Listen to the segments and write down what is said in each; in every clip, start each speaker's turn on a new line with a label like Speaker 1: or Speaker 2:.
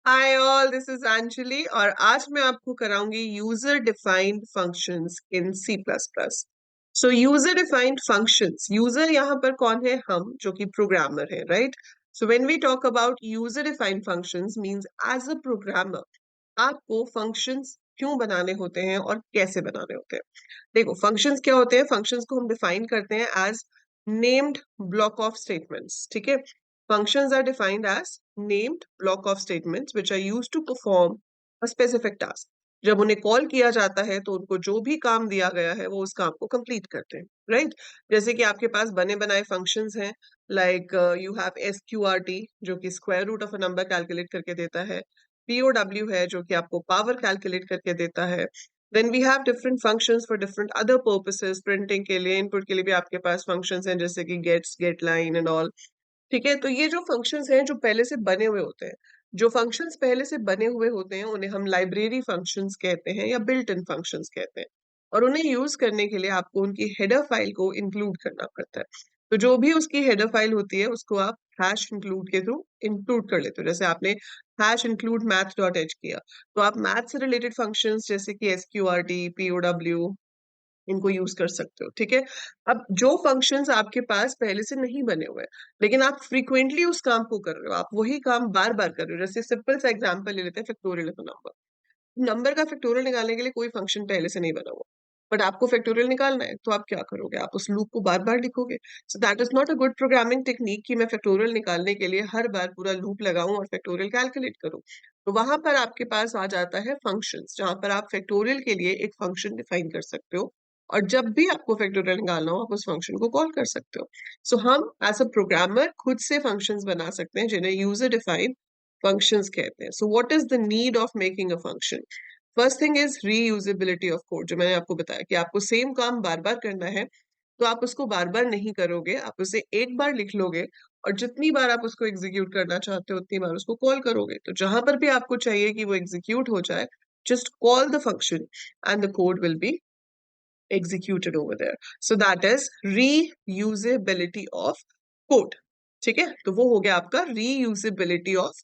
Speaker 1: Hi all, this is Anjali और आज मैं आपको कराऊंगी user defined functions in C plus plus. So user defined functions, user यहाँ पर कौन है? हम जो कि प्रोग्रामर है, right? So when we talk about user defined functions means as a programmer आपको फंक्शंस क्यों बनाने होते हैं और कैसे बनाने होते हैं। देखो, फंक्शंस क्या होते हैं? फंक्शंस को हम डिफाइन करते हैं as named block of statements. ठीक है, functions are defined as named block of statements which are used to perform a specific task. जब उन्हें कॉल किया जाता है तो उनको जो भी काम दिया गया है वो उस काम को कंप्लीट करते हैं, राइट? जैसे कि आपके पास बने बनाए फंक्शंस हैं, लाइक यू हैव SQRT जो कि square root of a number calculate करके देता है, POW है जो कि आपको पावर कैलकुलेट करके देता है। Then we have different functions for different other purposes, printing के लिए, इनपुट के लिए भी आपके पास फंक्शंस हैं जैसे कि gets, get line and all. ठीक है, तो ये जो फंक्शंस हैं जो पहले से बने हुए होते हैं, जो फंक्शंस पहले से बने हुए होते हैं उन्हें हम लाइब्रेरी फंक्शंस कहते हैं या बिल्ट इन फंक्शंस कहते हैं। और उन्हें यूज करने के लिए आपको उनकी हेडर फाइल को इंक्लूड करना पड़ता है। तो जो भी उसकी हेडर फाइल होती है उसको आप हैश इंक्लूड के थ्रू इंक्लूड कर लेते हो। जैसे आपने hash include math dot H किया, तो आप मैथ से रिलेटेड फंक्शंस जैसे कि SQRT, POW इनको यूज कर सकते हो। ठीक है, अब जो फंक्शंस आपके पास पहले से नहीं बने हुए लेकिन आप फ्रीक्वेंटली उस काम को कर रहे हो, आप वही काम बार बार कर रहे हो। जैसे सिंपल सा एग्जांपल ले लेते हैं, फैक्टोरियल ऑफ नंबर। नंबर का फैक्टोरियल निकालने के लिए कोई फंक्शन पहले से नहीं बना हुआ, बट आपको फैक्टोरियल निकालना है तो आप क्या करोगे? आप उस लूप को बार बार लिखोगे। सो that is not a good programming technique कि मैं फैक्टोरियल निकालने के लिए हर बार पूरा लूप लगाऊं और फैक्टोरियल कैलकुलेट करूं। तो वहां पर आपके पास आ जाता है फंक्शंस, जहां पर आप फैक्टोरियल के लिए एक फंक्शन डिफाइन कर सकते हो और जब भी आपको फैक्टोरियल निकालना हो आप उस फंक्शन को कॉल कर सकते हो। सो हम एज अ प्रोग्रामर खुद से फंक्शंस बना सकते हैं जिन्हें यूजर डिफाइंड फंक्शंस कहते हैं। So what is the need of making a function? First thing is reusability of code. जो मैंने आपको बताया कि आपको सेम काम बार बार करना है तो आप उसको बार बार नहीं करोगे, आप उसे एक बार लिख लोगे और जितनी बार आप उसको एग्जीक्यूट करना चाहते हो उतनी बार उसको कॉल करोगे। तो जहां पर भी आपको चाहिए कि वो एग्जीक्यूट हो जाए, just call the function and the code will be executed over there. So that is reusability of code. ठीक है, तो वो हो गया आपका reusability of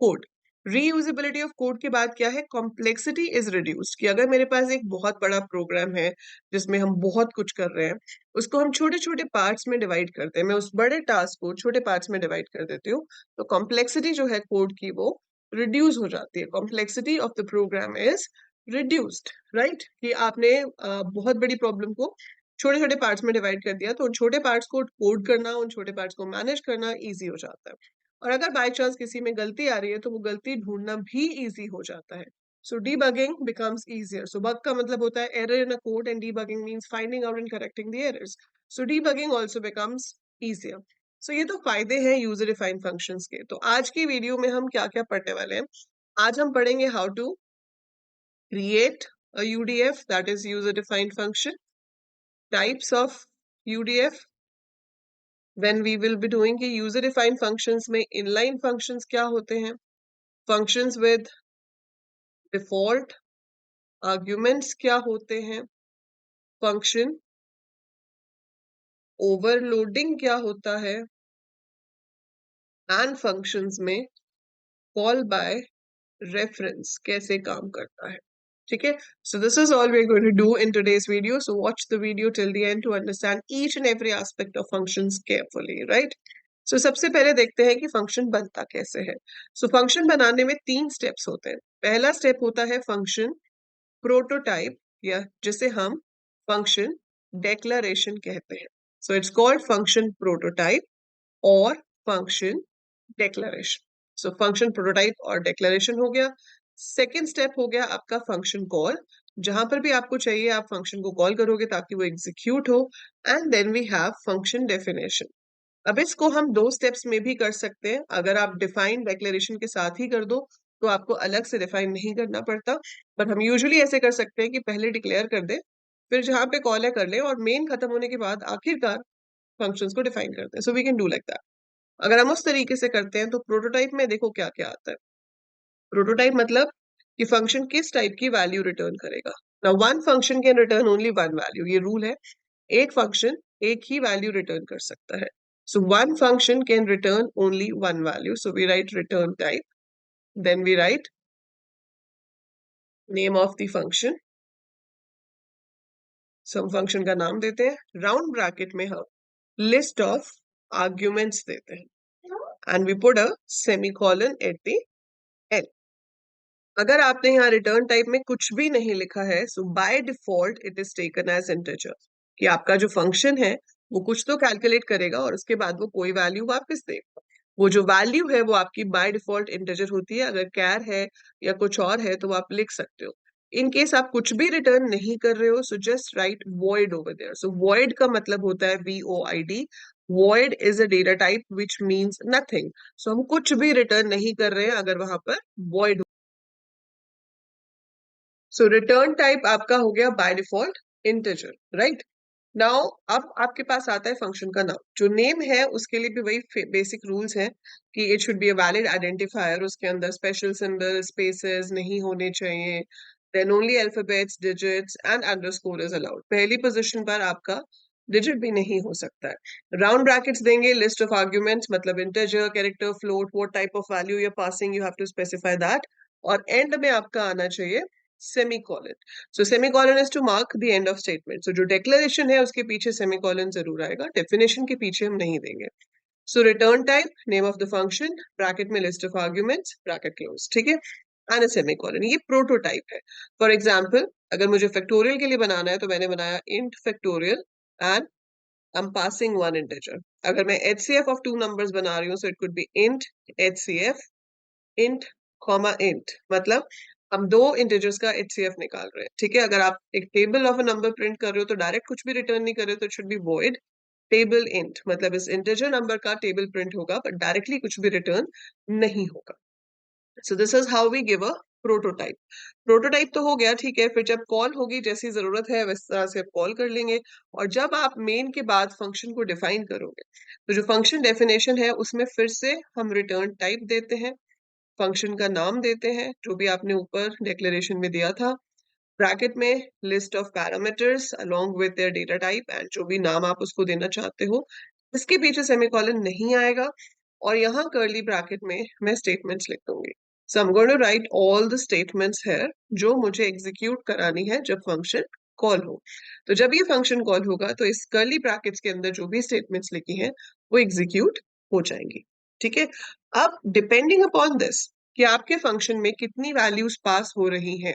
Speaker 1: code। Reusability of code के बाद क्या है? Complexity is reduced. कि अगर मेरे पास एक बहुत बड़ा प्रोग्राम है जिसमें हम बहुत कुछ कर रहे हैं, उसको हम छोटे छोटे पार्ट्स में डिवाइड करते हैं, मैं उस बड़े टास्क को छोटे पार्ट्स में डिवाइड कर देती हूँ, तो कॉम्प्लेक्सिटी जो है कोड की वो रिड्यूस हो जाती है। Complexity of the program is reduced, right? कि आपने बहुत बड़ी प्रॉब्लम को छोटे छोटे पार्ट्स में डिवाइड कर दिया, तो उन छोटे पार्ट्स को कोड करना, उन छोटे पार्ट्स को मैनेज करना इजी हो जाता है। और अगर बाय चांस किसी में गलती आ रही है तो वो गलती ढूंढना भी इजी हो जाता है। So debugging becomes easier. So bug का मतलब होता है error in a code and debugging means finding out and correcting the errors. So debugging also becomes easier. So ये तो फायदे हैं यूजर डिफाइंड फंक्शंस के। तो आज की वीडियो में हम क्या क्या पढ़ने वाले हैं? आज हम पढ़ेंगे how to create a UDF, that is user defined function, types of UDF, when we will be doing कि user defined functions में inline functions क्या होते हैं, functions with default arguments क्या होते हैं, function overloading क्या होता है, and functions में call by reference कैसे काम करता है। ठीक है, so this is all we're going to do in today's video, so watch the video till the end to understand each and every aspect of functions carefully, right? So सबसे पहले देखते हैं कि फंक्शन बनता कैसे है। So फंक्शन बनाने में 3 स्टेप्स होते हैं। पहला स्टेप होता है फंक्शन प्रोटोटाइप, या जिसे हम फंक्शन डेक्लरेशन कहते हैं। So it's called function prototype और function declaration. So function prototype और डेक्लरेशन हो गया। सेकेंड स्टेप हो गया आपका फंक्शन कॉल। जहां पर भी आपको चाहिए आप फंक्शन को कॉल करोगे ताकि वो एग्जीक्यूट हो। And then we have function definition. अब इसको हम 2 स्टेप्स में भी कर सकते हैं। अगर आप डिफाइन डेक्लेरेशन के साथ ही कर दो तो आपको अलग से डिफाइन नहीं करना पड़ता, बट हम यूजुअली ऐसे कर सकते हैं कि पहले डिक्लेयर कर दें, फिर जहां पे कॉल है कर लें और मेन खत्म होने के बाद आखिरकार फंक्शंस को डिफाइन करते हैं। So we can do like that. अगर हम उस तरीके से करते हैं तो प्रोटोटाइप में देखो क्या क्या आता है। प्रोटोटाइप मतलब कि फंक्शन किस टाइप की वैल्यू रिटर्न करेगा। Now one function can return only one value, ये रूल है। एक फंक्शन एक ही वैल्यू रिटर्न कर सकता है। So one function can return only one value, so we write return type. Then we write name of the function. So हम function का नाम देते हैं, राउंड ब्रैकेट में हम लिस्ट ऑफ आर्ग्यूमेंट्स देते हैं and we put a semicolon at the end. अगर आपने यहाँ रिटर्न टाइप में कुछ भी नहीं लिखा है, so by default it is taken as integer, कि आपका जो फंक्शन है वो कुछ तो कैलकुलेट करेगा और उसके बाद वो कोई वैल्यू वापस देगा। वो जो वैल्यू है वो आपकी बाय डिफॉल्ट इंटीजर होती है। अगर कैर है या कुछ और है तो वो आप लिख सकते हो। इन केस आप कुछ भी रिटर्न नहीं कर रहे हो, so just write void over there. So void का मतलब होता है VOID। Void is a data type which means nothing. So हम कुछ भी रिटर्न नहीं कर रहे हैं अगर वहां पर वॉइड। सो रिटर्न टाइप आपका हो गया by default integer, right. Now अब आपके पास आता है फंक्शन का नाम। जो नेम है उसके लिए भी वही बेसिक रूल्स हैं कि it should be a valid identifier, उसके अंदर स्पेशल सिंबल स्पेसेस नहीं होने चाहिए, then only alphabets digits and underscore is allowed. पहली पोजीशन पर आपका डिजिट भी नहीं हो सकता है। राउंड ब्रैकेट्स देंगे, लिस्ट ऑफ आर्ग्यूमेंट्स मतलब integer, character, float, what type of value you are passing you have to specify that. और एंड में आपका आना चाहिए semicolon. So semicolon is to mark the end of statement. So जो declaration है उसके पीछे सेमीकोलन जरूर आएगा, डेफिनेशन के पीछे हम नहीं देंगे। So return type, name of the function, bracket में list of arguments, bracket close, ठीक है, एंड अ सेमीकोलन। ये प्रोटोटाइप है। फॉर एग्जांपल अगर मुझे फैक्टोरियल के लिए बनाना है तो मैंने बनाया int factorial and I am passing one integer. अगर मैं HCF ऑफ टू नंबर्स बना रही हूँ, so it could be int HCF int comma int, मतलब हम दो इंटीजर्स का HCF निकाल रहे हैं, ठीक है। अगर आप एक table of a number print कर रहे हो तो डायरेक्ट कुछ भी रिटर्न नहीं कर रहे हो, तो it should be void table int, मतलब इस इंटीजर नंबर का टेबल प्रिंट होगा बट डायरेक्टली कुछ भी रिटर्न नहीं होगा। So this is how we give a prototype. Prototype तो हो गया, ठीक है। फिर जब कॉल होगी, जैसी जरूरत है वैस तरह से आप कॉल कर लेंगे। और जब आप मेन के बाद फंक्शन को डिफाइन करोगे तो जो फंक्शन डेफिनेशन है उसमें फिर से हम रिटर्न टाइप देते हैं, फंक्शन का नाम देते हैं जो भी आपने ऊपर डिक्लेरेशन में दिया था, ब्रैकेट में list of parameters along with their data type and जो भी नाम आप उसको देना चाहते हो। इसके पीछे सेमीकोलन नहीं आएगा और यहाँ कर्ली ब्रैकेट में मैं स्टेटमेंट्स लिख दूंगी। So I am going to write all the statements here जो मुझे एग्जीक्यूट करानी है जब फंक्शन कॉल हो। तो जब ये फंक्शन कॉल होगा तो इस कर्ली ब्रैकेट्स के अंदर जो भी स्टेटमेंट्स लिखी हैं वो एग्जीक्यूट हो जाएंगी, ठीक है। अब डिपेंडिंग अपॉन दिस कि आपके फंक्शन में कितनी वैल्यूज पास हो रही हैं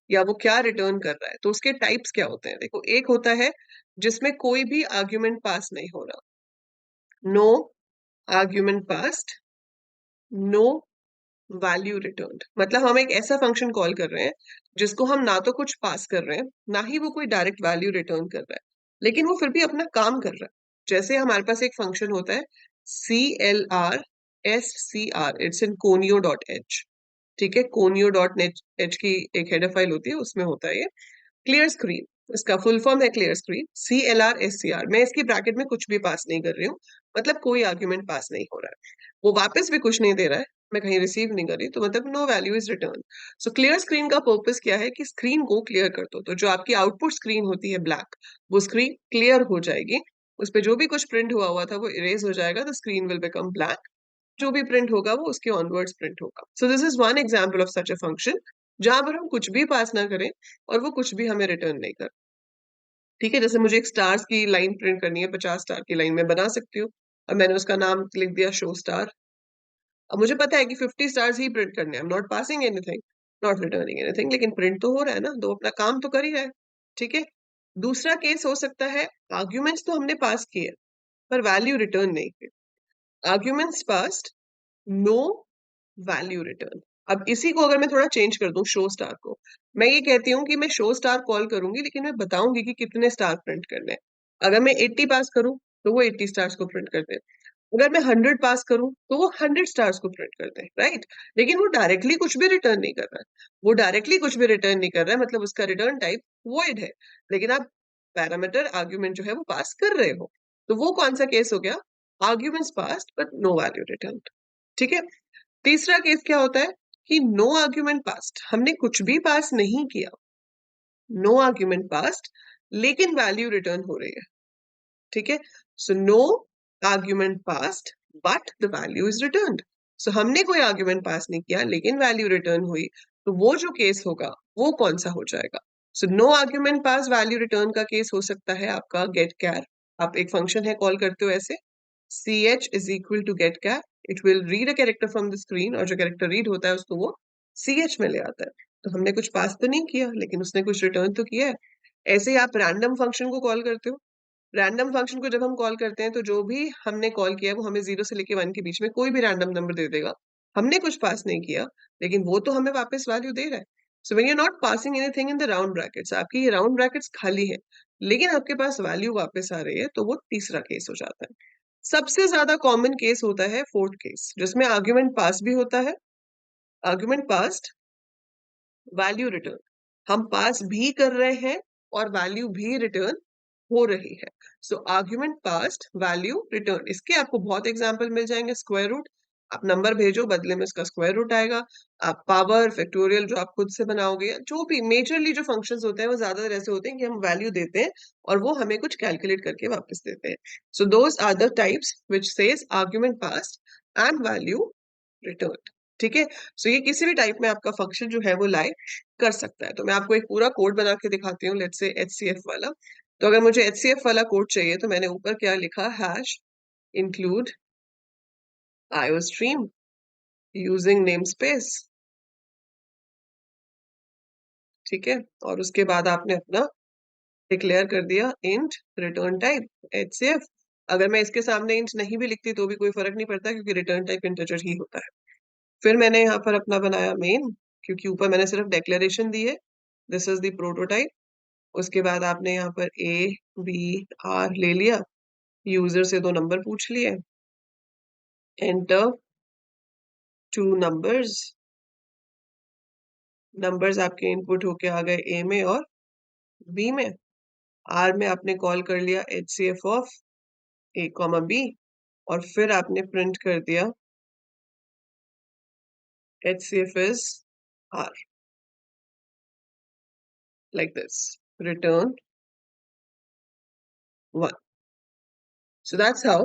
Speaker 1: या वो क्या रिटर्न कर रहा है, तो उसके टाइप्स क्या होते हैं। देखो, एक होता है जिसमें कोई भी आर्ग्यूमेंट पास नहीं हो रहा, no argument passed, no value returned. मतलब हम एक ऐसा फंक्शन कॉल कर रहे हैं जिसको हम ना तो कुछ पास कर रहे हैं ना ही वो कोई डायरेक्ट वैल्यू रिटर्न कर रहा है, लेकिन वो फिर भी अपना काम कर रहा है। जैसे हमारे पास एक फंक्शन होता है CLRSCR, it's in conio dot H, ठीक है। conio डॉट एच की एक हेडर फाइल होती है, उसमें होता है ये क्लियर स्क्रीन। इसका फुल फॉर्म है क्लियर स्क्रीन, CLRSCR। मैं इसकी ब्रैकेट में कुछ भी पास नहीं कर रही हूँ, मतलब कोई आर्ग्यूमेंट पास नहीं हो रहा है, वो वापस भी कुछ नहीं दे रहा है, मैं कहीं रिसीव नहीं कर रही, तो मतलब no value is return. So clear screen का पर्पस क्या है कि स्क्रीन को क्लियर कर दो, तो जो आपकी आउटपुट स्क्रीन होती है ब्लैक, वो स्क्रीन क्लियर हो जाएगी। उस पर जो भी कुछ प्रिंट हुआ हुआ था वो इरेज हो जाएगा, तो स्क्रीन विल बिकम ब्लैक। जो भी प्रिंट होगा वो उसके ऑनवर्ड्स प्रिंट होगा। So this is one example of such a function जहां पर हम कुछ भी पास ना करें और वो कुछ भी हमें रिटर्न नहीं कर, ठीक है। जैसे मुझे एक स्टार्स की लाइन प्रिंट करनी है, 50 स्टार की लाइन में बना सकती हूँ और मैंने उसका नाम लिख दिया शो स्टार। अब मुझे पता है कि 50 स्टार्स ही प्रिंट करने हैं, I am not passing anything, not returning anything, लेकिन प्रिंट तो हो रहा है ना, तो अपना काम तो कर ही रहा है, ठीक है। दूसरा केस हो सकता है आर्ग्यूमेंट्स तो हमने पास किए पर वैल्यू रिटर्न नहीं की, arguments passed, no value return. अब इसी को अगर मैं थोड़ा चेंज कर दूं, शो स्टार को, मैं ये कहती हूँ कि मैं शो स्टार कॉल करूंगी लेकिन मैं बताऊंगी कि कितने स्टार प्रिंट करने हैं। अगर मैं 80 पास करूं तो वो 80 स्टार्स को प्रिंट कर दे, अगर मैं 100 पास करूं तो वो 100 स्टार्स को प्रिंट कर दे, राइट। लेकिन वो डायरेक्टली कुछ भी रिटर्न नहीं कर रहा है, वो डायरेक्टली कुछ भी रिटर्न नहीं कर रहा है, मतलब उसका रिटर्न टाइप वॉइड है। लेकिन आप पैरामीटर आर्ग्यूमेंट जो है वो पास कर रहे हो, तो वो कौन सा केस हो गया, arguments passed but no value return, ठीक है। तीसरा केस क्या होता है कि नो आर्ग्यूमेंट पास्ड, हमने कुछ भी पास नहीं किया, नो आर्ग्यूमेंट पास्ड लेकिन वैल्यू रिटर्न हो रही है, ठीक है। So no argument passed but the value is returned. So हमने कोई आर्ग्यूमेंट पास नहीं किया लेकिन वैल्यू रिटर्न हुई, तो वो जो केस होगा वो कौन सा हो जाएगा? So no argument pass value return का केस हो सकता है आपका गेट कैर। आप एक फंक्शन है कॉल करते हो ऐसे, ch is equal to get char, it will read a character from the screen, और जो कैरेक्टर रीड होता है उसको वो ch में ले आता है। तो हमने कुछ पास तो नहीं किया लेकिन उसने कुछ रिटर्न तो किया है। ऐसे ही आप रैंडम फंक्शन को कॉल करते हो, रैंडम फंक्शन को जब हम कॉल करते हैं तो जो भी हमने कॉल किया है वो हमें 0 से लेके 1 के बीच में कोई भी रैंडम नंबर दे देगा। हमने कुछ पास नहीं किया लेकिन वो तो हमें वापस वैल्यू दे रहा है। So when you are not passing anything in the round brackets, आपकी ये राउंड ब्रैकेट्स खाली है लेकिन आपके पास वैल्यू वापस आ रही है, तो वो तीसरा केस हो जाता है। सबसे ज्यादा कॉमन केस होता है फोर्थ केस, जिसमें आर्ग्यूमेंट पास भी होता है, आर्ग्यूमेंट पास्ड वैल्यू रिटर्न। हम पास भी कर रहे हैं और वैल्यू भी रिटर्न हो रही है। सो आर्ग्यूमेंट पास्ट वैल्यू रिटर्न, इसके आपको बहुत एग्जांपल मिल जाएंगे। स्क्वायर रूट, आप नंबर भेजो बदले में इसका स्क्वायर रूट आएगा। आप पावर फैक्टोरियल जो आप खुद से बनाओगे, जो भी मेजरली जो फंक्शंस होते हैं वो ज्यादातर ऐसे होते हैं कि हम वैल्यू देते हैं और वो हमें कुछ कैलकुलेट करके वापस देते हैं। So those are the types which says argument passed and value return. ठीक है, सो ये किसी भी टाइप में आपका फंक्शन जो है वो लाई कर सकता है। तो मैं आपको एक पूरा कोड बना के दिखाती हूँ, लेट्स से एचसीएफ वाला। तो अगर मुझे एचसीएफ वाला कोड चाहिए तो मैंने ऊपर क्या लिखा, hash include iostream using name space. ठीक है, और उसके बाद आपने अपना डिक्लेयर कर दिया इंट रिटर्न टाइप एचसीएफ। अगर मैं इसके सामने इंट नहीं भी लिखती तो भी कोई फर्क नहीं पड़ता क्योंकि रिटर्न टाइप इंटीजर ही होता है। फिर मैंने यहाँ पर अपना बनाया मेन, क्योंकि ऊपर मैंने सिर्फ डेक्लेरेशन दी है, दिस इज द प्रोटोटाइप। उसके बाद आपने यहाँ पर ए बी आर ले लिया, यूजर से दो नंबर पूछ लिए, एंटर टू नंबर्स, नंबर्स आपके इनपुट होके आ गए ए में और बी में। आर में आपने कॉल कर लिया H C F of A comma B, और फिर आपने प्रिंट कर दिया H C F is R, like this, return 1। So that's how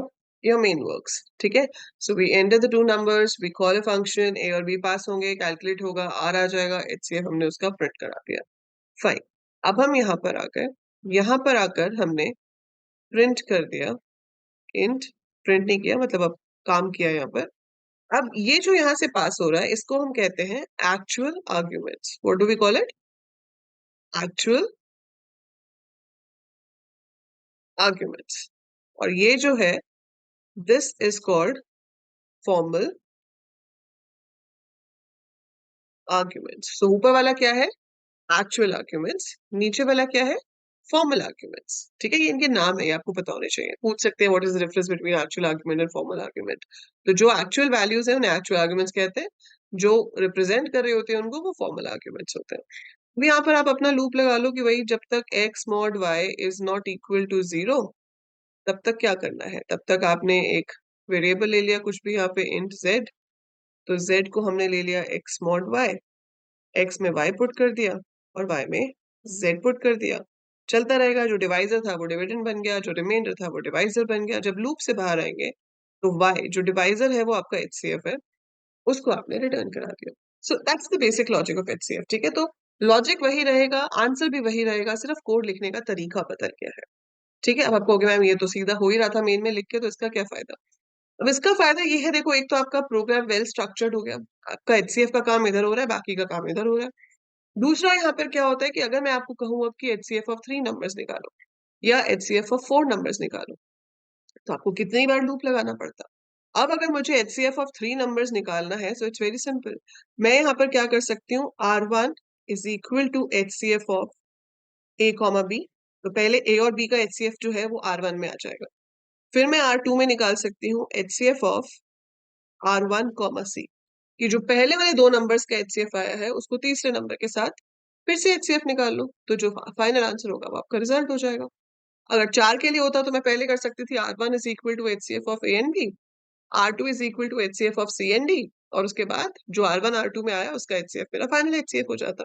Speaker 1: your main works. ठीक है, so we enter the two numbers, we call a function, a और b पास होंगे, calculate होगा, r आ जाएगा, HCF हमने उसका प्रिंट करा दिया। फाइन, अब हम यहाँ पर आ गए, यहाँ पर आकर हमने प्रिंट कर दिया इंट, प्रिंट नहीं किया मतलब अब काम किया यहाँ पर। अब ये जो यहाँ से पास हो रहा है इसको हम कहते हैं actual arguments. What do we call it? Actual arguments. और ये जो है this is called formal arguments. So ऊपर वाला क्या है? Actual arguments. नीचे वाला क्या है? Formal arguments. ठीक है, ये इनके नाम है, ये आपको पता होने चाहिए। पूछ सकते हैं what is the difference between actual argument and formal argument. तो जो एक्चुअल वैल्यूज है उन्हें एक्चुअल आर्ग्यूमेंट्स कहते हैं, जो रिप्रेजेंट कर रहे होते हैं उनको वो फॉर्मल आर्ग्यूमेंट्स होते हैं। अभी यहाँ पर आप अपना लूप लगा लो कि भाई जब तक x mod y is not equal to 0 तब तक क्या करना है? तब तक आपने एक वेरिएबल ले लिया कुछ भी, यहाँ पे इंट z। तो z को हमने ले लिया x मॉड y, x में y पुट कर दिया और y में z पुट कर दिया। चलता रहेगा, जो डिवाइजर था वो डिविडेंड बन गया, जो रिमाइंडर था वो डिवाइजर बन गया। जब लूप से बाहर आएंगे तो y जो डिवाइजर है वो आपका HCF है, उसको आपने रिटर्न करा दिया। So that's the basic logic of HCF। ठीक है, तो लॉजिक वही रहेगा, आंसर भी वही रहेगा, सिर्फ कोड लिखने का तरीका बदल गया है। ठीक है, अब आपको मैम ये तो सीधा हो ही रहा था मेन में लिख के, तो इसका क्या फायदा? अब इसका फायदा ये है, देखो एक तो आपका प्रोग्राम वेल स्ट्रक्चर्ड हो गया, आपका HCF का काम इधर हो रहा है, बाकी का काम इधर हो रहा है। दूसरा यहाँ पर क्या होता है कि अगर मैं आपको कहूँ अब कि HCF ऑफ 3 नंबर्स निकालो या HCF ऑफ 4 नंबर्स निकालो, तो आपको कितनी बार लूप लगाना पड़ता? अब अगर मुझे HCF ऑफ 3 नंबर्स निकालना है, सो इट्स वेरी सिंपल। मैं यहाँ पर क्या कर सकती हूँ, R1 is equal to HCF of A comma B। तो पहले A और B का HCF जो है वो R1 में आ जाएगा। फिर मैं R2 में निकाल सकती हूँ HCF of R1 comma C, कि जो पहले वाले दो नंबर्स का HCF आया है उसको तीसरे नंबर के साथ फिर से HCF निकाल लो, तो जो फाइनल आंसर होगा वो आपका रिजल्ट हो जाएगा। अगर 4 के लिए होता तो मैं पहले कर सकती थी R1 is equal to HCF of A and B, R2 is equal to HCF of C and D, और उसके बाद जो R1 R2 में आया उसका HCF मेरा फाइनल HCF हो जाता।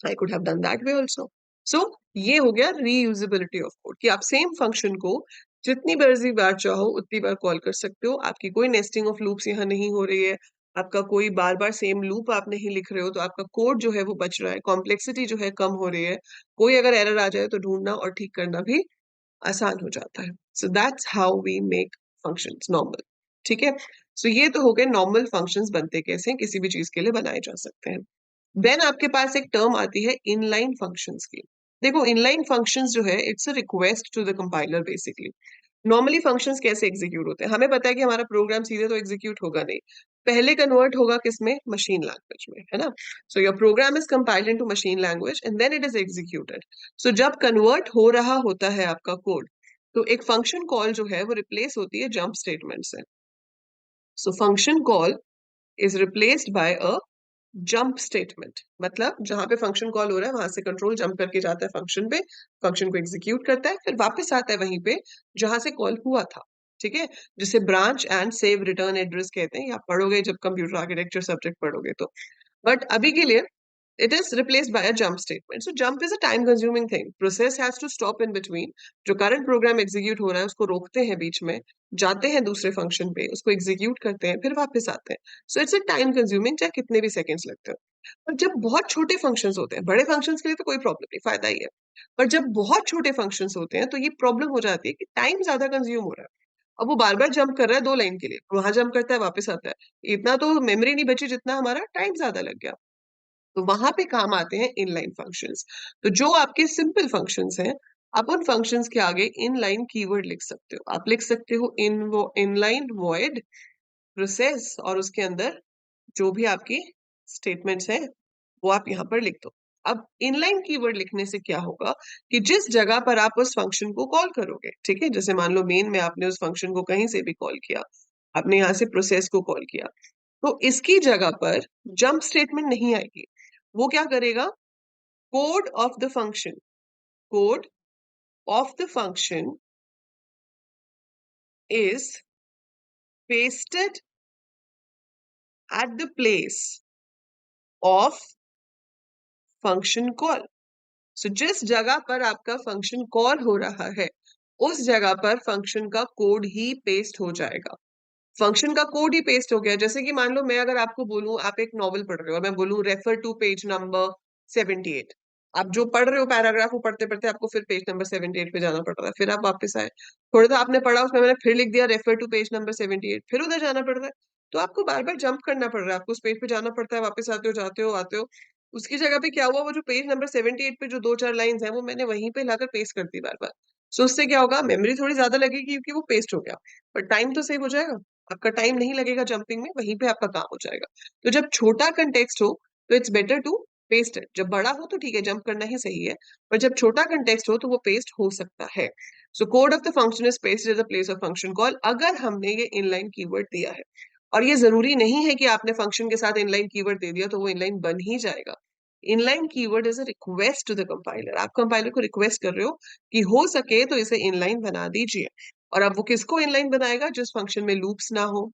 Speaker 1: I could have done that way also. So ये हो गया रीयूजेबिलिटी ऑफ कोड, कि आप सेम फंक्शन को जितनी मर्जी बार चाहो उतनी बार कॉल कर सकते हो। आपकी कोई नेस्टिंग ऑफ लूप्स यहाँ नहीं हो रही है, आपका कोई बार बार सेम लूप आप नहीं लिख रहे हो, तो आपका कोड जो है वो बच रहा है, कॉम्प्लेक्सिटी जो है कम हो रही है। कोई अगर एरर आ जाए तो ढूंढना और ठीक करना भी आसान हो जाता है। So that's how we make functions normal. ठीक है, सो ये तो हो गए नॉर्मल फंक्शंस बनते कैसे हैं, किसी भी चीज के लिए बनाए जा सकते हैं। देन आपके पास एक टर्म आती है इनलाइन फंक्शंस की। देखो इनलाइन फंक्शंस जो है it's a request to the compiler basically. Normally functions कैसे एग्जीक्यूट होते हैं, हमें पता है कि हमारा प्रोग्राम सीधे तो एग्जीक्यूट होगा नहीं, पहले कन्वर्ट होगा किसमें, मशीन लैंग्वेज में, है ना। So your program is compiled into machine language and then it is executed. So जब कन्वर्ट हो रहा होता है आपका कोड, तो एक फंक्शन कॉल जो है वो रिप्लेस होती है जंप स्टेटमेंट से। So function call is replaced by a jump statement. मतलब जहां पे फंक्शन कॉल हो रहा है वहां से कंट्रोल जंप करके जाता है फंक्शन पे, फंक्शन को एग्जीक्यूट करता है, फिर वापस आता है वहीं पे जहां से कॉल हुआ था। ठीक है, जिसे branch and save return address कहते हैं, या पढ़ोगे जब कंप्यूटर आर्किटेक्चर सब्जेक्ट पढ़ोगे तो। बट अभी के लिए it is replaced by a jump statement. So jump is a time consuming thing. Process has to stop in between. जो current program execute हो रहा है उसको रोकते हैं बीच में, जाते हैं दूसरे function पे, उसको execute करते हैं, फिर वापस आते हैं। So it's a time consuming, चाहे कितने भी seconds लगते हो। पर जब बहुत छोटे functions होते हैं, बड़े functions के लिए तो कोई problem नहीं, फायदा ही है। पर जब बहुत छोटे functions होते हैं तो ये problem हो जाती है कि time ज्यादा consume हो रहा है। अब वो बार बार जंप कर रहा है 2 लाइन के लिए, वहां जंप करता है वापस आता है, इतना तो मेमोरी नहीं बची जितना हमारा टाइम ज्यादा लग गया। तो वहां पे काम आते हैं इनलाइन फंक्शंस। तो जो आपके सिंपल फंक्शंस हैं, आप उन फंक्शंस के आगे इनलाइन कीवर्ड लिख सकते हो। आप लिख सकते हो इनलाइन वॉइड प्रोसेस, और उसके अंदर जो भी आपकी स्टेटमेंट्स हैं वो आप यहाँ पर लिख दो। अब इनलाइन कीवर्ड लिखने से क्या होगा कि जिस जगह पर आप उस फंक्शन को कॉल करोगे, ठीक है, जैसे मान लो मेन में आपने उस फंक्शन को कहीं से भी कॉल किया, आपने यहाँ से प्रोसेस को कॉल किया, तो इसकी जगह पर जंप स्टेटमेंट नहीं आएगी। वो क्या करेगा, code of the function, code of the function is pasted at the place of function call. So जिस जगह पर आपका फंक्शन कॉल हो रहा है उस जगह पर फंक्शन का कोड ही पेस्ट हो जाएगा। फंक्शन का कोड ही पेस्ट हो गया। जैसे कि मान लो मैं अगर आपको बोलूं, आप एक नॉवल पढ़ रहे हो और मैं बोलूं रेफर टू पेज नंबर 78, आप जो पढ़ रहे हो पैराग्राफ वो पढ़ते पढ़ते आपको फिर पेज नंबर 78 पे जाना पड़ रहा है, फिर आप वापस आए, थोड़ा सा आपने पढ़ा, उसमें मैंने फिर लिख दिया रेफर टू पेज नंबर 78, फिर उधर जाना पड़ रहा है। तो आपको बार बार जंप करना पड़ रहा है, आपको उस पेज पे जाना पड़ता है, वापस आते हो, जाते हो, आते हो। उसकी जगह पे क्या हुआ, वो जो पेज नंबर 78 पे जो 2-4 लाइंस है वो मैंने वहीं पे लाकर पेस्ट कर दी बार बार। सो उससे क्या होगा, मेमोरी थोड़ी ज्यादा लगेगी क्योंकि वो पेस्ट हो गया, पर टाइम तो सेव हो जाएगा। आपका टाइम नहीं लगेगा जंपिंग में, वहीं पे आपका काम हो जाएगा। तो जब छोटा कंटेक्स्ट हो तो it's better to paste it. जब बड़ा हो तो ठीक है, जंप करना ही सही है, पर जब छोटा कंटेक्स्ट हो तो वो पेस्ट हो सकता है। So code of the function is pasted at the place of function call, अगर हमने ये इनलाइन कीवर्ड दिया है। और ये जरूरी नहीं है कि आपने फंक्शन के साथ इनलाइन कीवर्ड दे दिया तो वो इनलाइन बन ही जाएगा। Inline keyword is a request to the compiler. आप कंपाइलर को रिक्वेस्ट कर रहे हो कि हो सके तो इसे इनलाइन बना दीजिए। और अब वो किसको इनलाइन बनाएगा, जिस फंक्शन में लूप्स ना हो,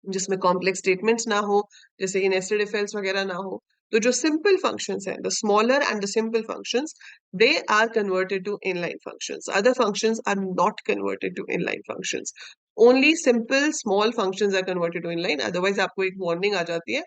Speaker 1: जिसमें कॉम्प्लेक्स स्टेटमेंट्स ना हो, जैसे कि नेस्टेड इफ एल्स वगैरह ना हो। तो जो सिंपल फंक्शंस हैं, the smaller and the simple functions, they are converted to inline functions. Other functions are not converted to inline functions. Only simple small functions are converted to inline, otherwise आपको एक warning आ जाती है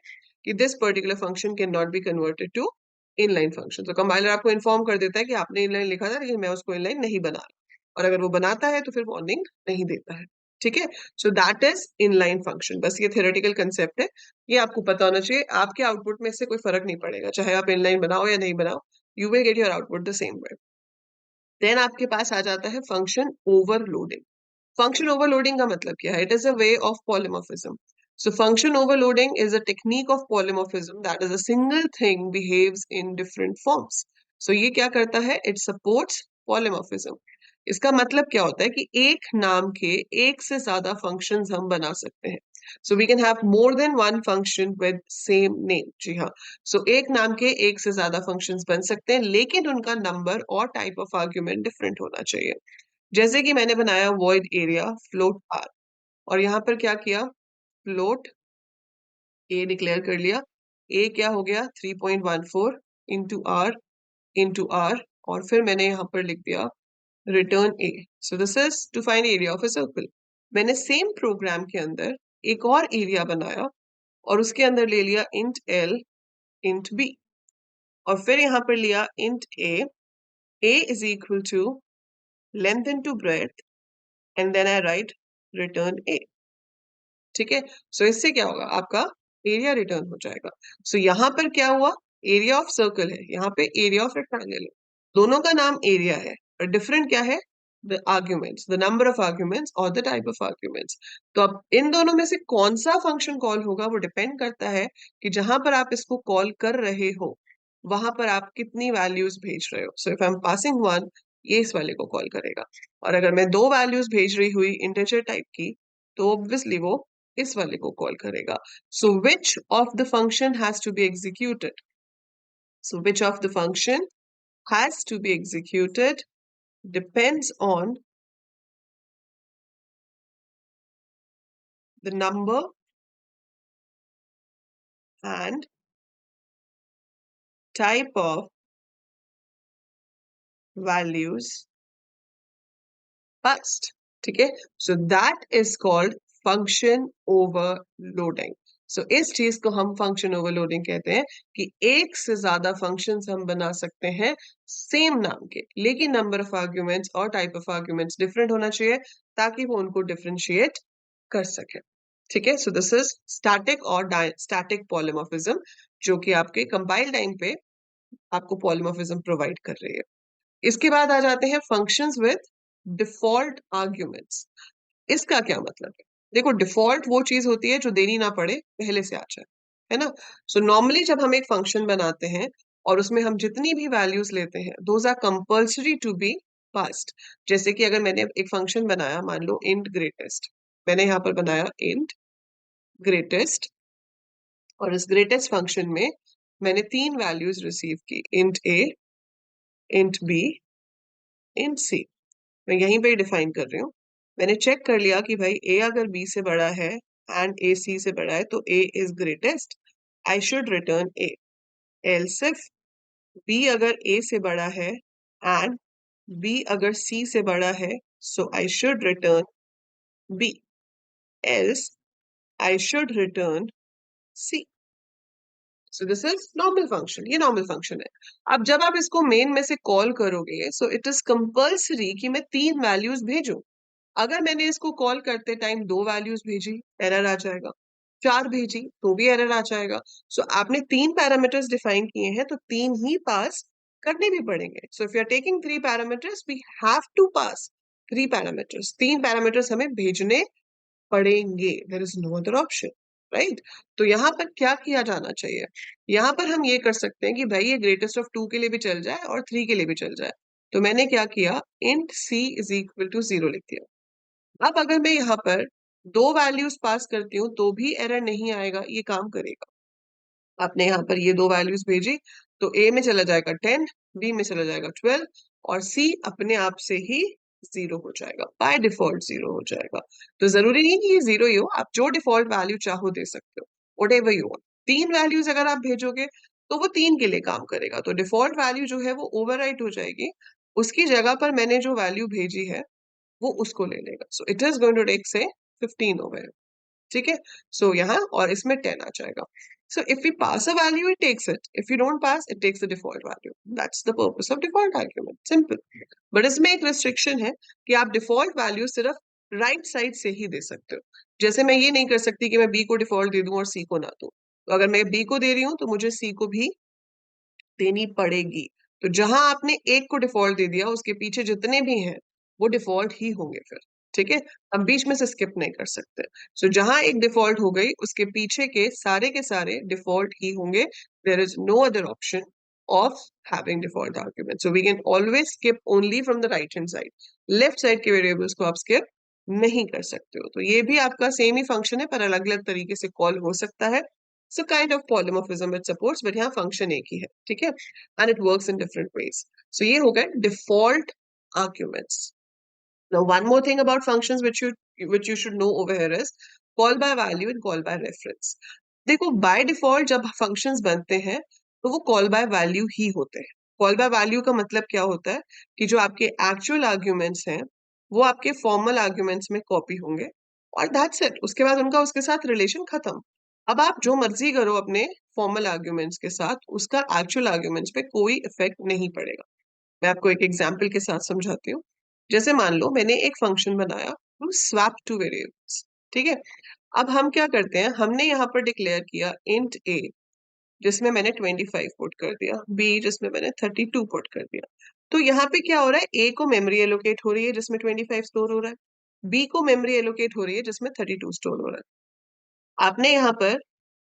Speaker 1: कि this particular function can not be converted to inline function. तो compiler आपको inform कर देता है कि आपने इनलाइन लिखा था लेकिन मैं उसको इनलाइन नहीं बना रहा, और अगर वो बनाता है तो फिर वार्निंग नहीं देता है। ठीक है, so that is inline function. बस ये थ्योरेटिकल कंसेप्ट है, ये आपको पता होना चाहिए। आपके आउटपुट में इससे कोई फर्क नहीं पड़ेगा, चाहे आप इनलाइन बनाओ या नहीं बनाओ, you will get your output the same way. Then आपके पास आ जाता है फंक्शन ओवरलोडिंग। फंक्शन ओवरलोडिंग का मतलब क्या है, it is a way of polymorphism. So function overloading is a technique of polymorphism, that is a single thing behaves in different forms. So ये क्या करता है, it supports polymorphism. इसका मतलब क्या होता है कि एक नाम के एक से ज्यादा फंक्शंस हम बना सकते हैं। So we can have more than one function with same name. जी हाँ, सो एक नाम के एक से ज्यादा फंक्शंस बन सकते हैं, लेकिन उनका नंबर और टाइप ऑफ आर्ग्यूमेंट डिफरेंट होना चाहिए। जैसे कि मैंने बनाया वॉइड एरिया फ्लोट आर, और यहाँ पर क्या किया, फ्लोट ए डिक्लेयर कर लिया। ए क्या हो गया, 3.14 इंटू आर, और फिर मैंने यहाँ पर लिख दिया return a. So this is to find area of a circle. मैंने सेम प्रोग्राम के अंदर एक और एरिया बनाया और उसके अंदर ले लिया int l, int b, और फिर यहां पर लिया int a is equal to length into breadth, and then I write return a. ठीक है, सो इससे क्या होगा, आपका एरिया रिटर्न हो जाएगा. सो यहाँ पर क्या हुआ, एरिया ऑफ सर्कल है, यहाँ पे एरिया ऑफ रेक्टेंगल है, दोनों का नाम एरिया है, और डिफरेंट क्या है, the arguments, the number of arguments और द टाइप ऑफ आर्ग्यूमेंट्स. तो अब इन दोनों में से कौन सा फंक्शन कॉल होगा वो डिपेंड करता है कि जहां पर आप इसको कॉल कर रहे हो वहां पर आप कितनी वैल्यूज भेज रहे हो. So if I am passing one, ये इस वाले को कॉल करेगा, और अगर मैं दो वैल्यूज भेज रही हुई इंटीजर टाइप की, तो ऑब्वियसली वो इस वाले को कॉल करेगा. So which of the function has to be executed, so which of the function has to be executed depends on the number and type of values passed. ठीक है, so that is called function overloading. So इस चीज को हम function overloading कहते हैं कि एक से ज्यादा फंक्शंस हम बना सकते हैं सेम नाम के, लेकिन नंबर ऑफ आर्ग्यूमेंट्स और टाइप ऑफ आर्ग्यूमेंट्स डिफरेंट होना चाहिए ताकि वो उनको डिफरेंशिएट कर सके. ठीक है, सो दिस इज स्टैटिक और स्टैटिक पॉलीमॉर्फिज्म, जो कि आपके कंपाइल टाइम पे आपको पॉलीमॉर्फिज्म प्रोवाइड कर रही है. इसके बाद आ जाते हैं फंक्शंस विद डिफॉल्ट आर्ग्यूमेंट्स. इसका क्या मतलब है, देखो डिफॉल्ट वो चीज होती है जो देनी ना पड़े, पहले से आ जाए, है ना. सो नॉर्मली जब हम एक फंक्शन बनाते हैं और उसमें हम जितनी भी वैल्यूज लेते हैं, those are compulsory to be passed. जैसे कि अगर मैंने एक फंक्शन बनाया, मान लो इंट ग्रेटेस्ट, मैंने यहाँ पर बनाया इंट ग्रेटेस्ट, और इस ग्रेटेस्ट फंक्शन में मैंने तीन वैल्यूज रिसीव की, इंट ए, इंट बी, इंट सी. मैं यहीं पे डिफाइन कर रही हूँ. मैंने चेक कर लिया कि भाई ए अगर बी से बड़ा है एंड ए सी से बड़ा है तो A is greatest, I should return A. Else if B अगर ए से बड़ा है एंड बी अगर सी से बड़ा है, so I should return B. Else I should return C. So this is normal function, ये नॉर्मल फंक्शन है. अब जब आप इसको मेन में से कॉल करोगे, सो इट इज कंपल्सरी कि मैं तीन वैल्यूज भेजूं. अगर मैंने इसको कॉल करते टाइम दो वैल्यूज भेजी, एरर आ जाएगा. चार भेजी तो भी एरर आ जाएगा. सो आपने तीन पैरामीटर्स डिफाइन किए हैं तो तीन ही पास करने भी पड़ेंगे. So if you are taking three parameters, we have to pass three parameters. तीन पैरामीटर्स हमें भेजने पड़ेंगे, there is no other option, right. तो यहाँ पर क्या किया जाना चाहिए, यहाँ पर हम ये कर सकते हैं कि भाई ये ग्रेटेस्ट ऑफ टू के लिए भी चल जाए और थ्री के लिए भी चल जाए. तो मैंने क्या किया, int c is equal to 0 लिख दिया. अब अगर मैं यहाँ पर दो वैल्यूज पास करती हूँ तो भी एरर नहीं आएगा, ये काम करेगा. आपने यहाँ पर ये दो वैल्यूज भेजी तो ए में चला जाएगा 10, बी में चला जाएगा 12, और सी अपने आप से ही 0 हो जाएगा, बाय डिफॉल्ट 0 हो जाएगा. तो जरूरी नहीं कि ये 0 ही हो, आप जो डिफॉल्ट वैल्यू चाहो दे सकते हो, व्हाटएवर यू वांट. तीन वैल्यूज अगर आप भेजोगे तो वो तीन के लिए काम करेगा, तो डिफॉल्ट वैल्यू जो है वो ओवरराइट हो जाएगी, उसकी जगह पर मैंने जो वैल्यू भेजी है वो उसको ले लेगा. So it is going to take say 15 over. ठीक है, सो यहाँ और इसमें 10 आ जाएगा. So if you pass a value it takes it, if you don't pass it takes the default value. That's the purpose of default argument, simple. But इसमें एक restriction है कि आप डिफॉल्ट वैल्यू सिर्फ राइट साइड से ही दे सकते हो. जैसे मैं ये नहीं कर सकती कि मैं बी को डिफॉल्ट दे दूं और सी को ना दूं. तो अगर मैं बी को दे रही हूँ तो मुझे सी को भी देनी पड़ेगी. तो जहां आपने एक को डिफॉल्ट दे दिया, उसके पीछे जितने भी हैं वो डिफॉल्ट ही होंगे फिर. ठीक है, हम बीच में से स्किप नहीं कर सकते. सो जहां एक डिफॉल्ट हो गई उसके पीछे के सारे डिफॉल्ट ही होंगे. There is no other option of having default argument. So we can always skip only from the right hand side. Left side के वेरिएबल्स को आप स्किप नहीं कर सकते हो. तो ये भी आपका सेम ही फंक्शन है पर अलग अलग तरीके से कॉल हो सकता है. So kind of polymorphism it supports, but यहाँ function एक ही है, ठीक है, and it works in different ways. So ये हो गए default arguments. Now one more thing about functions which you should know over here is call by value and call by reference. देखो by default जब functions बनते हैं तो वो call by value ही होते हैं. कॉल बाय वैल्यू का मतलब क्या होता है कि जो आपके एक्चुअल आर्ग्यूमेंट्स हैं वो आपके फॉर्मल आर्ग्यूमेंट्स में कॉपी होंगे और दैट्स इट। उसके बाद उनका उसके साथ रिलेशन खत्म। अब आप जो मर्जी करो अपने फॉर्मल आर्ग्यूमेंट्स के साथ, उसका एक्चुअल आर्ग्यूमेंट्स पे कोई इफेक्ट नहीं पड़ेगा। मैं आपको एक एग्जाम्पल के साथ समझाती हूँ। जैसे मान लो मैंने एक फंक्शन बनाया स्वैप टू वेरिएबल्स, ठीक है। अब हम क्या करते हैं, हमने यहाँ पर डिक्लेयर किया इंट ए जिसमें मैंने 25 पुट कर दिया, बी जिसमें मैंने 32 पुट कर दिया। तो यहाँ पे क्या हो रहा है, ए को मेमोरी एलोकेट हो रही है जिसमें 25 स्टोर हो रहा है, बी को मेमोरी एलोकेट हो रही है जिसमें 32 स्टोर हो रहा है। आपने यहाँ पर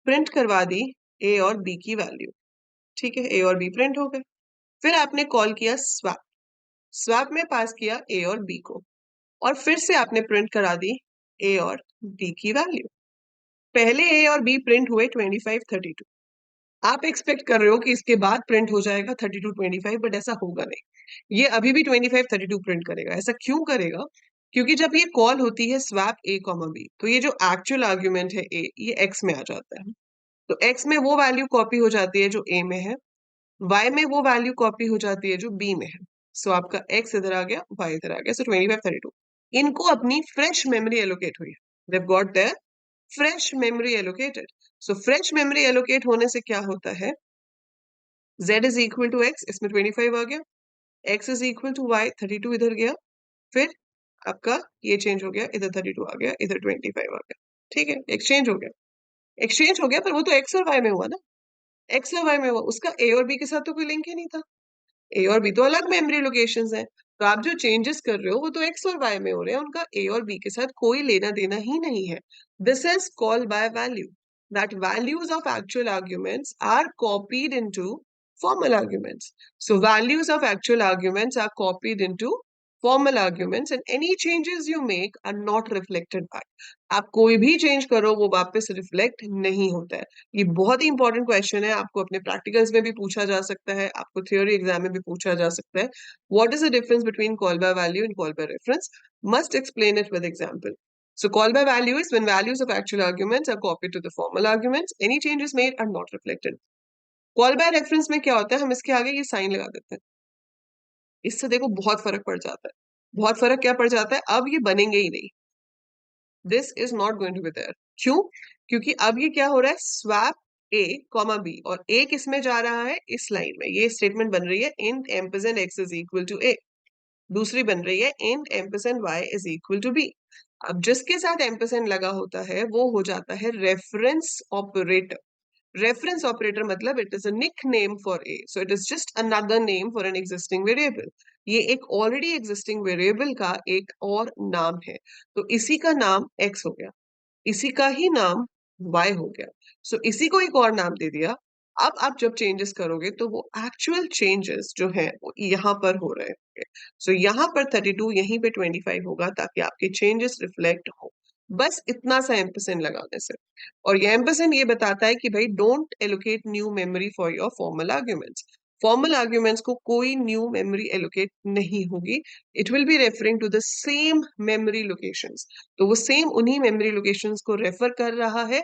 Speaker 1: प्रिंट करवा दी ए और बी की वैल्यू, ठीक है, ए और बी प्रिंट हो गए। फिर आपने कॉल किया स्वैप, स्वैप में पास किया ए और बी को, और फिर से आपने प्रिंट करा दी ए और बी की वैल्यू। पहले ए और बी प्रिंट हुए 25 32। आप एक्सपेक्ट कर रहे हो कि इसके बाद प्रिंट हो जाएगा 32 25, बट ऐसा होगा नहीं। ये अभी भी 25 32 प्रिंट करेगा। ऐसा क्यों करेगा? क्योंकि जब ये कॉल होती है स्वैप ए कॉमा बी, तो ये जो एक्चुअल आर्ग्यूमेंट है ए, ये एक्स में आ जाता है। तो एक्स में वो वैल्यू कॉपी हो जाती है जो ए में है, वाई में वो वैल्यू कॉपी हो जाती है जो बी में है। सो आपका एक्स इधर आ गया, वाई इधर आ गया। सो 25 32 इनको अपनी फ्रेश मेमोरी एलोकेट हुई है। they've got their fresh memory allocated. So fresh memory allocate होने से क्या होता है, z is equal to x, इसमें 25 आ गया, x is equal to y, 32 इधर गया, फिर आपका ये चेंज हो गया, इधर 32 आ गया, इधर 25 आ गया। ठीक है, एक्सचेंज हो गया, एक्सचेंज हो गया, पर वो तो x और y में हुआ ना, x और y में हुआ, उसका a और b के साथ तो कोई लिंक ही नहीं था। ए और बी तो अलग मेमोरी लोकेशंस हैं, तो आप जो चेंजेस कर रहे हो वो तो एक्स और वाई में हो रहे हैं, उनका ए और बी के साथ कोई लेना देना ही नहीं है। This is called by value, that values of actual arguments are copied into formal arguments. So values of actual arguments are copied into formal arguments and any changes you make are not reflected back. आप कोई भी change करो वो वापस reflect नहीं होता है। ये बहुत ही इंपॉर्टेंट क्वेश्चन है, आपको अपने प्रैक्टिकल्स में भी पूछा जा सकता है, आपको थ्योरी एग्जाम में भी पूछा जा सकता है। What is the difference between call by value and call by reference? Must explain it with example. So call by value is when values of actual arguments are copied to the formal arguments. Any changes made are not reflected. Call by reference में क्या होता है, हम इसके आगे ये sign लगा देते हैं। इससे देखो बहुत फर्क पड़ जाता है। बहुत फर्क क्या पड़ जाता है, अब ये बनेंगे ही नहीं। This is not going to be there. क्यों? क्योंकि अब ये क्या हो रहा है, स्वैप ए कॉमा बी, और ए किस में जा रहा है, इस लाइन में। ये स्टेटमेंट बन रही है int ampersand X is equal to A, दूसरी बन रही है int ampersand Y is equal to B. अब जिसके साथ एम्परसेंड लगा होता है वो हो जाता है रेफरेंस ऑपरेटर। Reference operator मतलब it is a nickname for A. So it is just another name for an existing variable. ये एक already existing variable का एक और नाम है। तो इसी का नाम X हो गया, इसी का ही नाम Y हो गया। So इसी को एक और नाम दे दिया। अब आप जब चेंजेस करोगे तो वो एक्चुअल चेंजेस जो है वो यहाँ पर हो रहे होंगे। सो यहाँ पर 32, यहीं पे 25 होगा ताकि आपके चेंजेस रिफ्लेक्ट हो। बस इतना सा एम्परसेंड लगाने से। और ये एम्परसेंड ये बताता है कि भाई don't allocate new memory for your formal arguments. Formal arguments को कोई न्यू मेमोरी एलोकेट नहीं होगी। It will be referring to the same memory locations. तो वो सेम उन्हीं मेमोरी लोकेशंस को रेफर कर रहा है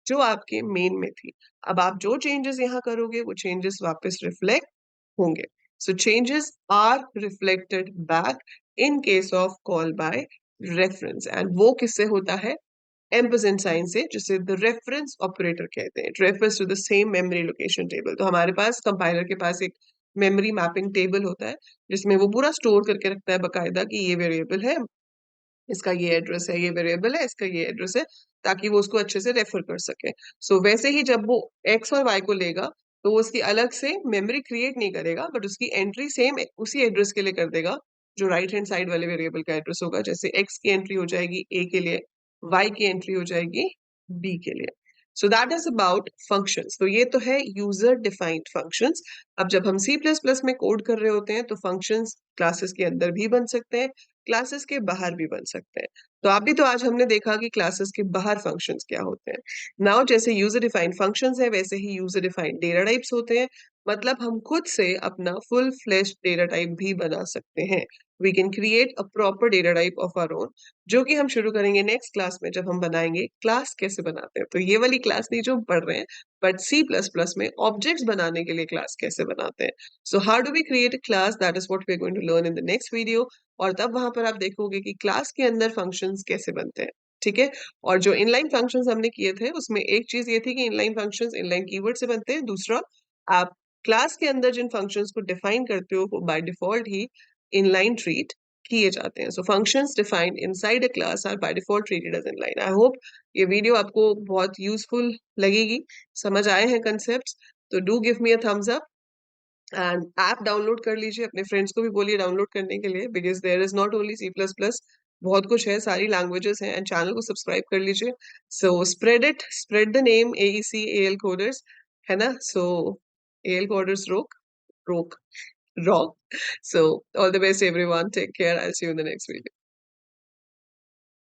Speaker 1: जो आपके मेन में थी। अब आप जो चेंजेस यहाँ करोगे वो चेंजेस वापस रिफ्लेक्ट होंगे। So changes are reflected back in case of call by reference, and वो किससे होता है, एम्परसेंड साइन से, जिसे द रेफरेंस ऑपरेटर कहते हैं। It refers to the same memory location table. तो हमारे पास कंपाइलर के पास एक मेमोरी मैपिंग टेबल होता है जिसमें वो पूरा स्टोर करके रखता है बकायदा कि ये वेरिएबल है, इसका ये एड्रेस है, ये वेरिएबल है, इसका ये एड्रेस है, ताकि वो उसको अच्छे से रेफर कर सके। सो वैसे ही जब वो एक्स और वाई को लेगा तो वो उसकी अलग से मेमोरी क्रिएट नहीं करेगा, बट उसकी एंट्री सेम उसी एड्रेस के लिए कर देगा जो राइट हैंड साइड वाले वेरिएबल का एड्रेस होगा। जैसे एक्स की एंट्री हो जाएगी ए के लिए, वाई की एंट्री हो जाएगी बी के लिए। सो दैट इज अबाउट फंक्शंस। तो ये तो है यूजर डिफाइंड फंक्शंस। अब जब हम सी प्लस प्लस में कोड कर रहे होते हैं तो फंक्शंस क्लासेस के अंदर भी बन सकते हैं, क्लासेस के बाहर भी बन सकते हैं। तो अभी तो आज हमने देखा कि क्लासेस के बाहर फंक्शंस क्या होते हैं। नाउ जैसे यूजर डिफाइंड फंक्शंस है वैसे ही यूजर डिफाइंड डेटा टाइप्स होते हैं। मतलब हम खुद से अपना फुल फ्लेश्ड डेटा टाइप भी बना सकते हैं। We can create a proper data type of our own, जो कि हम शुरू करेंगे नेक्स्ट क्लास में, जब हम बनाएंगे क्लास कैसे बनाते हैं। तो ये वाली क्लास नहीं जो हम पढ़ रहे हैं, बट सी प्लस प्लस में ऑब्जेक्ट्स बनाने के लिए क्लास कैसे बनाते हैं। So how do we create a class, that is what we are going to learn in the next video. और तब वहां पर आप देखोगे कि क्लास के अंदर फंक्शंस कैसे बनते हैं। ठीक है। और जो इनलाइन फंक्शंस हमने किए थे उसमें एक चीज ये थी कि इनलाइन फंक्शंस इनलाइन कीवर्ड से बनते हैं। दूसरा, आप क्लास के अंदर जिन फंक्शंस को डिफाइन करते हो वो बाय डिफॉल्ट ही इनलाइन ट्रीट किए जाते हैं। So functions defined inside a class are by default treated as inline. I hope ये वीडियो आपको बहुत यूजफुल लगेगी, समझ आए हैं कंसेप्ट्स। तो do give me a thumbs up and app download कर लीजिए, अपने फ्रेंड्स को भी बोलिए डाउनलोड करने के लिए, because there is not only C plus plus, बहुत कुछ है, सारी लैंग्वेजेस हैं। एंड चैनल को सब्सक्राइब कर लीजिए। So spread it, spread the name AEC AL coders, है ना। सो AL कोडर्स रोक रोक rock. So all the best everyone. Take care. I'll see you in the next video.